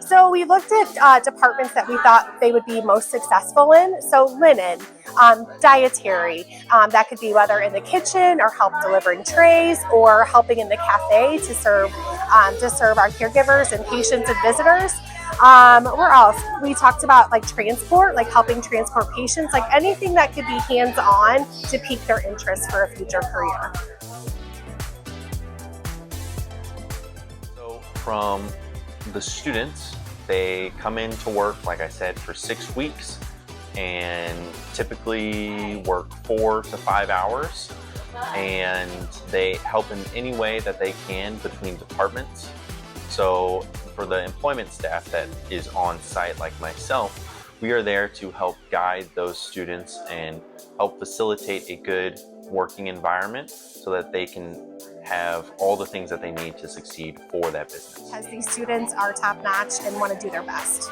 So we looked at departments that we thought they would be most successful in. So linen, dietary, that could be whether in the kitchen or help delivering trays or helping in the cafe to serve our caregivers and patients and visitors. Where else? We talked about like transport, like helping transport patients, like anything that could be hands-on to pique their interest for a future career. So from the students, they come into work, like I said, for 6 weeks and typically work 4 to 5 hours, and they help in any way that they can between departments. So for the employment staff that is on site like myself, we are there to help guide those students and help facilitate a good working environment so that they can have all the things that they need to succeed for that business. Because these students are top notch and want to do their best.